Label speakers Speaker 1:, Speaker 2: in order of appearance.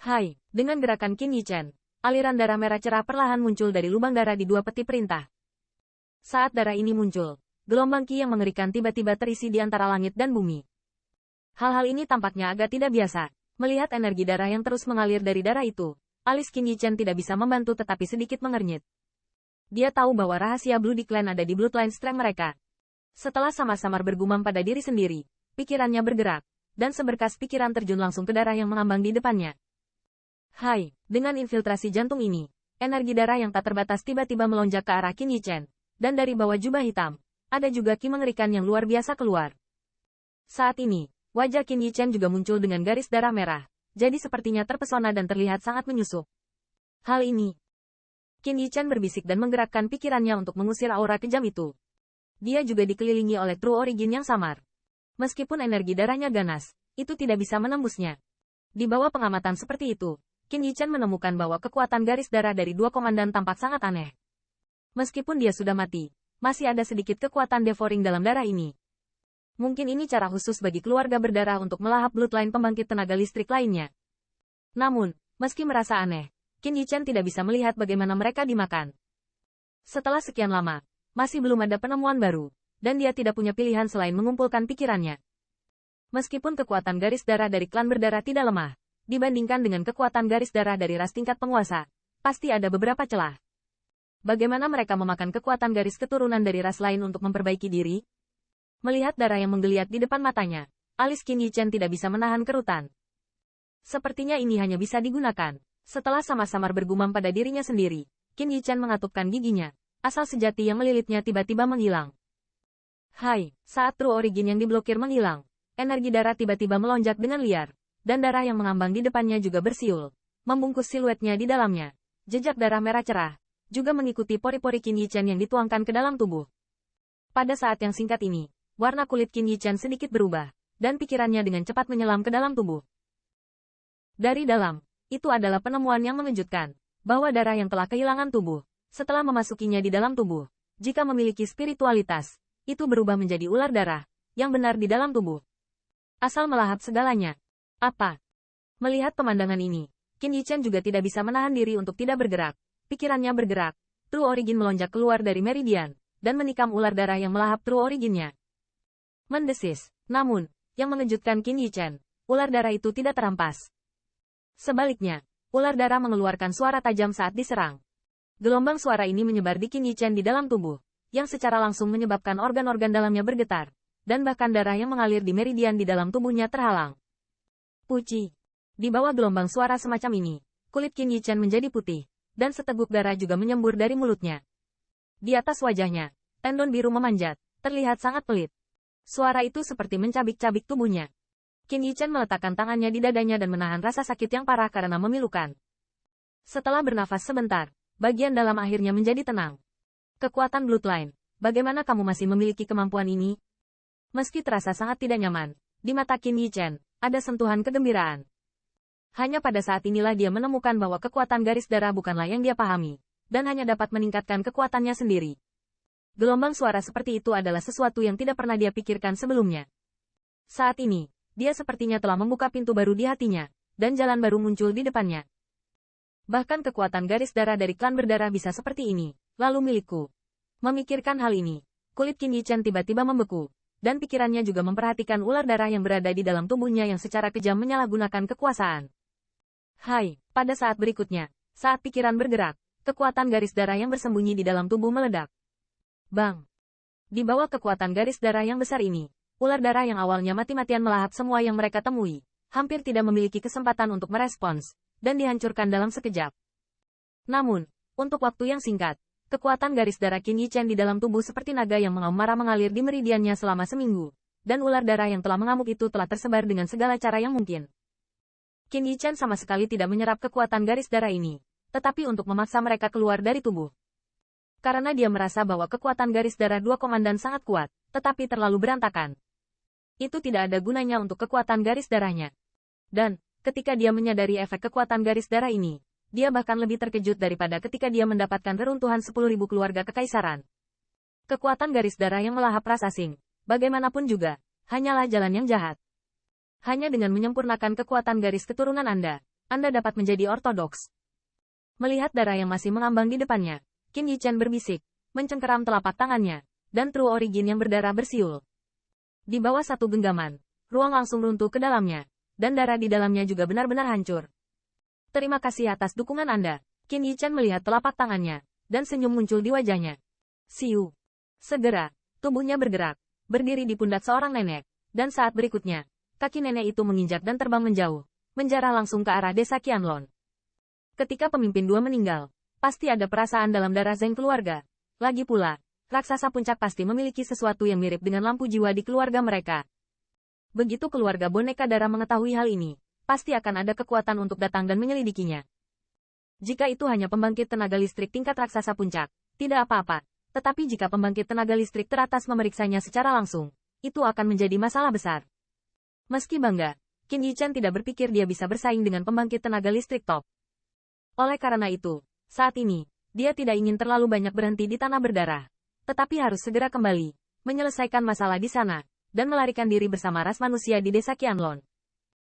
Speaker 1: Hai, dengan gerakan Qin Yichen, aliran darah merah cerah perlahan muncul dari lubang darah di dua peti perintah. Saat darah ini muncul, gelombang Qi yang mengerikan tiba-tiba terisi di antara langit dan bumi. Hal-hal ini tampaknya agak tidak biasa. Melihat energi darah yang terus mengalir dari darah itu, alis Qin Yichen tidak bisa membantu tetapi sedikit mengernyit. Dia tahu bahwa rahasia Blood Clan ada di bloodline strength mereka. Setelah samar-samar bergumam pada diri sendiri, pikirannya bergerak, dan seberkas pikiran terjun langsung ke darah yang mengambang di depannya. Hai, dengan infiltrasi jantung ini, energi darah yang tak terbatas tiba-tiba melonjak ke arah Qin Yichen, dan dari bawah jubah hitam, ada juga Qi mengerikan yang luar biasa keluar. Saat ini, wajah Qin Yichen juga muncul dengan garis darah merah, jadi sepertinya terpesona dan terlihat sangat menyusup. Hal ini, Qin Yichen berbisik dan menggerakkan pikirannya untuk mengusir aura kejam itu. Dia juga dikelilingi oleh True Origin yang samar. Meskipun energi darahnya ganas, itu tidak bisa menembusnya. Di bawah pengamatan seperti itu, Qin Yichen menemukan bahwa kekuatan garis darah dari dua komandan tampak sangat aneh. Meskipun dia sudah mati, masih ada sedikit kekuatan devouring dalam darah ini. Mungkin ini cara khusus bagi keluarga berdarah untuk melahap bloodline pembangkit tenaga listrik lainnya. Namun, meski merasa aneh, Qin Yichen tidak bisa melihat bagaimana mereka dimakan. Setelah sekian lama, masih belum ada penemuan baru, dan dia tidak punya pilihan selain mengumpulkan pikirannya. Meskipun kekuatan garis darah dari klan berdarah tidak lemah, dibandingkan dengan kekuatan garis darah dari ras tingkat penguasa, pasti ada beberapa celah. Bagaimana mereka memakan kekuatan garis keturunan dari ras lain untuk memperbaiki diri? Melihat darah yang menggeliat di depan matanya, alis Qin Yichen tidak bisa menahan kerutan. Sepertinya ini hanya bisa digunakan. Setelah samar-samar bergumam pada dirinya sendiri, Qin Yichen mengatupkan giginya. Asal sejati yang melilitnya tiba-tiba menghilang. Hai, saat True Origin yang diblokir menghilang, energi darah tiba-tiba melonjak dengan liar, dan darah yang mengambang di depannya juga bersiul, membungkus siluetnya di dalamnya. Jejak darah merah cerah juga mengikuti pori-pori Qin Yichen yang dituangkan ke dalam tubuh. Pada saat yang singkat ini, warna kulit Qin Yichen sedikit berubah, dan pikirannya dengan cepat menyelam ke dalam tubuh. Dari dalam, itu adalah penemuan yang mengejutkan, bahwa darah yang telah kehilangan tubuh, setelah memasukinya di dalam tubuh, jika memiliki spiritualitas, itu berubah menjadi ular darah, yang benar di dalam tubuh. Asal melahap segalanya. Apa? Melihat pemandangan ini, Qin Yichen juga tidak bisa menahan diri untuk tidak bergerak. Pikirannya bergerak, True Origin melonjak keluar dari meridian, dan menikam ular darah yang melahap True Originnya. Mendesis. Namun, yang mengejutkan Qin Yichen, ular darah itu tidak terampas. Sebaliknya, ular darah mengeluarkan suara tajam saat diserang. Gelombang suara ini menyebar di Qin Yichen di dalam tubuh, yang secara langsung menyebabkan organ-organ dalamnya bergetar, dan bahkan darah yang mengalir di meridian di dalam tubuhnya terhalang. Puci. Di bawah gelombang suara semacam ini, kulit Qin Yichen menjadi putih, dan seteguk darah juga menyembur dari mulutnya. Di atas wajahnya, tendon biru memanjat, terlihat sangat pelit. Suara itu seperti mencabik-cabik tubuhnya. Qin Yichen meletakkan tangannya di dadanya dan menahan rasa sakit yang parah karena memilukan. Setelah bernafas sebentar, bagian dalam akhirnya menjadi tenang. Kekuatan bloodline, bagaimana kamu masih memiliki kemampuan ini? Meski terasa sangat tidak nyaman, di mata Qin Yichen, ada sentuhan kegembiraan. Hanya pada saat inilah dia menemukan bahwa kekuatan garis darah bukanlah yang dia pahami, dan hanya dapat meningkatkan kekuatannya sendiri. Gelombang suara seperti itu adalah sesuatu yang tidak pernah dia pikirkan sebelumnya. Saat ini, dia sepertinya telah membuka pintu baru di hatinya, dan jalan baru muncul di depannya. Bahkan kekuatan garis darah dari klan berdarah bisa seperti ini, lalu milikku. Memikirkan hal ini, kulit Qin Yichen tiba-tiba membeku, dan pikirannya juga memperhatikan ular darah yang berada di dalam tubuhnya yang secara kejam menyalahgunakan kekuasaan. Hai, pada saat berikutnya, saat pikiran bergerak, kekuatan garis darah yang bersembunyi di dalam tubuh meledak. Bang! Di bawah kekuatan garis darah yang besar ini, ular darah yang awalnya mati-matian melahap semua yang mereka temui, hampir tidak memiliki kesempatan untuk merespons, dan dihancurkan dalam sekejap. Namun, untuk waktu yang singkat, kekuatan garis darah Qin Yichen di dalam tubuh seperti naga yang mengaum marah mengalir di meridiannya selama seminggu, dan ular darah yang telah mengamuk itu telah tersebar dengan segala cara yang mungkin. Qin Yichen sama sekali tidak menyerap kekuatan garis darah ini, tetapi untuk memaksa mereka keluar dari tubuh. Karena dia merasa bahwa kekuatan garis darah dua komandan sangat kuat, tetapi terlalu berantakan. Itu tidak ada gunanya untuk kekuatan garis darahnya. Dan, ketika dia menyadari efek kekuatan garis darah ini, dia bahkan lebih terkejut daripada ketika dia mendapatkan reruntuhan 10.000 keluarga kekaisaran. Kekuatan garis darah yang melahap ras asing, bagaimanapun juga, hanyalah jalan yang jahat. Hanya dengan menyempurnakan kekuatan garis keturunan Anda Anda dapat menjadi ortodoks. Melihat darah yang masih mengambang di depannya, Qin Yichen berbisik, mencengkeram telapak tangannya, dan True Origin yang berdarah bersiul. Di bawah satu genggaman, ruang langsung runtuh ke dalamnya, dan darah di dalamnya juga benar-benar hancur. Terima kasih atas dukungan Anda. Qin Yichen melihat telapak tangannya, dan senyum muncul di wajahnya. Siu. Segera, tubuhnya bergerak, berdiri di pundak seorang nenek, dan saat berikutnya, kaki nenek itu menginjak dan terbang menjauh, menjarah langsung ke arah desa Qianlong. Ketika pemimpin dua meninggal, pasti ada perasaan dalam darah Zheng keluarga. Lagi pula, raksasa puncak pasti memiliki sesuatu yang mirip dengan lampu jiwa di keluarga mereka. Begitu keluarga boneka darah mengetahui hal ini, pasti akan ada kekuatan untuk datang dan menyelidikinya. Jika itu hanya pembangkit tenaga listrik tingkat raksasa puncak, tidak apa-apa. Tetapi jika pembangkit tenaga listrik teratas memeriksanya secara langsung, itu akan menjadi masalah besar. Meski bangga, Qin Yichen tidak berpikir dia bisa bersaing dengan pembangkit tenaga listrik top. Oleh karena itu, saat ini, dia tidak ingin terlalu banyak berhenti di tanah berdarah. Tetapi harus segera kembali, menyelesaikan masalah di sana, dan melarikan diri bersama ras manusia di desa Qianlong.